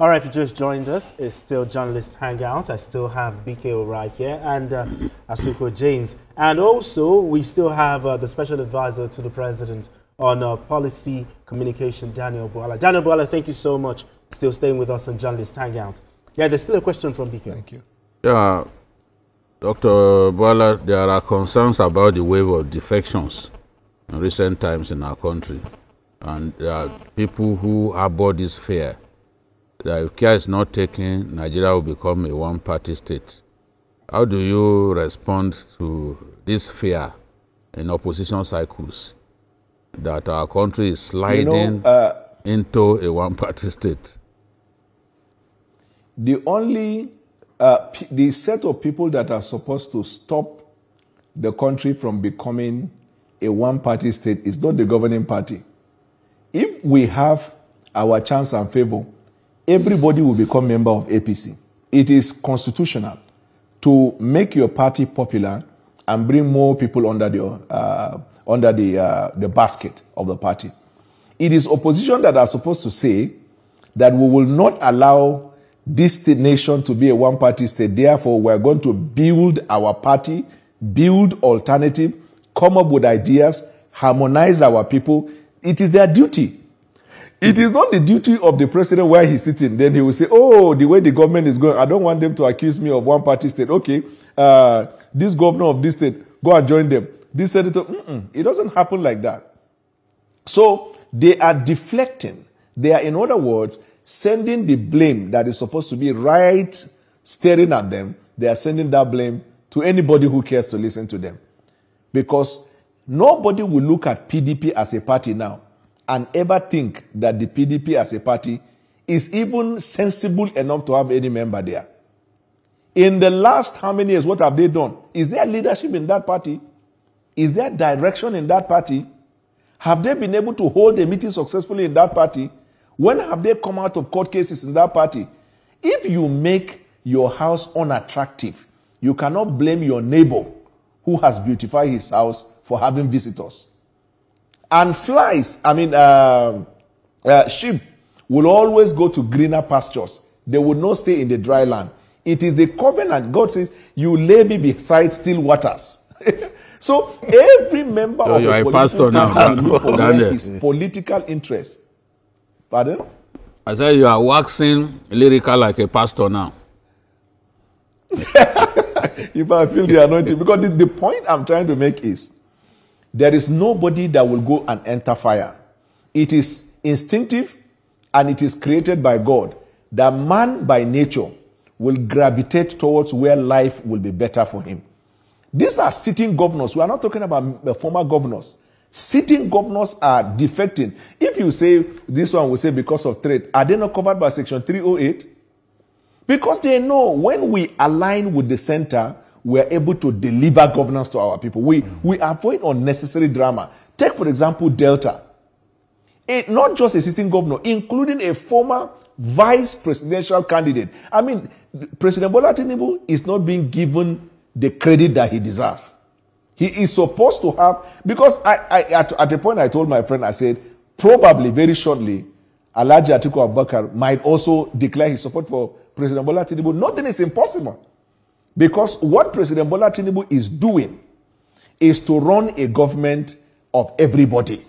All right, if you just joined us, it's still Journalist Hangout. I still have BKO right here and Asuko James. And also, we still have the Special Advisor to the President on Policy Communication, Daniel Bwala. Daniel Bwala, thank you so much. Still staying with us on Journalist Hangout. Yeah, there's still a question from BKO. Thank you. Yeah, Dr. Bwala, there are concerns about the wave of defections in recent times in our country. And there are people who harbor this fear that if care is not taken, Nigeria will become a one-party state. How do you respond to this fear in opposition cycles that our country is sliding into a one-party state? The only, the set of people that are supposed to stop the country from becoming a one-party state is not the governing party. If we have our chance and favor, everybody will become member of APC. It is constitutional to make your party popular and bring more people under the basket of the party. It is opposition that are supposed to say that we will not allow this nation to be a one-party state. Therefore, we are going to build our party, build alternative, come up with ideas, harmonize our people. It is their duty. It is not the duty of the president where he's sitting. Then he will say, oh, the way the government is going, I don't want them to accuse me of one-party state. Okay, this governor of this state, go and join them. This senator, it doesn't happen like that. So they are deflecting. They are, in other words, sending the blame that is supposed to be right staring at them. They are sending that blame to anybody who cares to listen to them. Because nobody will look at PDP as a party now and ever think that the PDP as a party is even sensible enough to have any member there. In the last how many years, what have they done? Is there leadership in that party? Is there direction in that party? Have they been able to hold a meeting successfully in that party? When have they come out of court cases in that party? If you make your house unattractive, you cannot blame your neighbor who has beautified his house for having visitors. And flies, sheep will always go to greener pastures. They will not stay in the dry land. It is the covenant. God says, you lay me beside still waters. So every member of the political party look for his political interest. Pardon? I said you are waxing lyrical like a pastor now. If I feel the anointing. Because the point I'm trying to make is, there is nobody that will go and enter fire. It is instinctive and it is created by God that man by nature will gravitate towards where life will be better for him. These are sitting governors. We are not talking about the former governors. Sitting governors are defecting. If you say, this one will say because of trade, are they not covered by Section 308? Because they know when we align with the center, we are able to deliver governance to our people. We avoid unnecessary drama. Take, for example, Delta. Not just a sitting governor, including a former vice presidential candidate. I mean, President Bwala Tinubu is not being given the credit that he deserves. He is supposed to have, because at a point I told my friend, I said, probably very shortly, Alhaji Atiku Abubakar might also declare his support for President Bwala Tinubu. Nothing is impossible. Because what President Bwala Tinubu is doing is to run a government of everybody,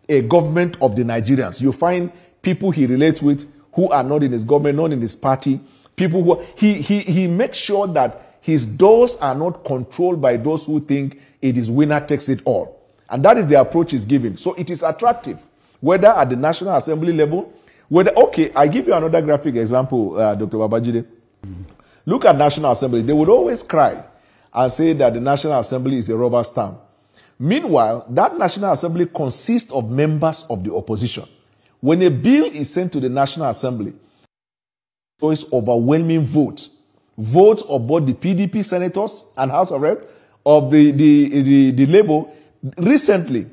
a government of the Nigerians. You find people he relates with who are not in his government, not in his party, people who he makes sure that his doors are not controlled by those who think it is winner takes it all. And that is the approach he's giving. So it is attractive, whether at the National Assembly level, whether, okay, I give you another graphic example, Dr. Babajide. Look at National Assembly. They would always cry and say that the National Assembly is a rubber stamp. Meanwhile, that National Assembly consists of members of the opposition. When a bill is sent to the National Assembly, there is overwhelming votes of both the PDP senators and House of Rep, of the Labour. Recently,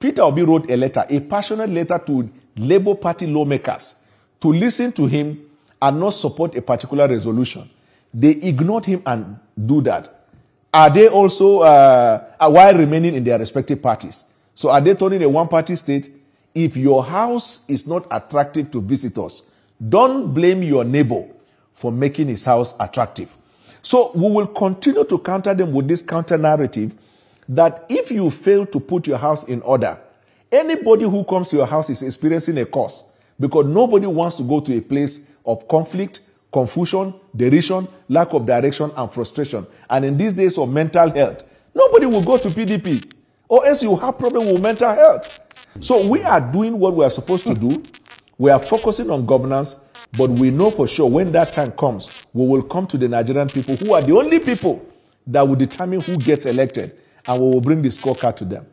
Peter Obi wrote a letter, a passionate letter to Labour Party lawmakers to listen to him and not support a particular resolution. They ignored him and do that. Are they also, while remaining in their respective parties? So are they turning a one-party state? If your house is not attractive to visitors, Don't blame your neighbor for making his house attractive. So we will continue to counter them with this counter narrative that if you fail to put your house in order, anybody who comes to your house is experiencing a curse, because nobody wants to go to a place of conflict, confusion, derision, lack of direction, and frustration. And in these days of mental health, nobody will go to PDP, or else you have problem with mental health. So we are doing what we are supposed to do. We are focusing on governance, but we know for sure when that time comes, we will come to the Nigerian people who are the only people that will determine who gets elected, and we will bring the scorecard to them.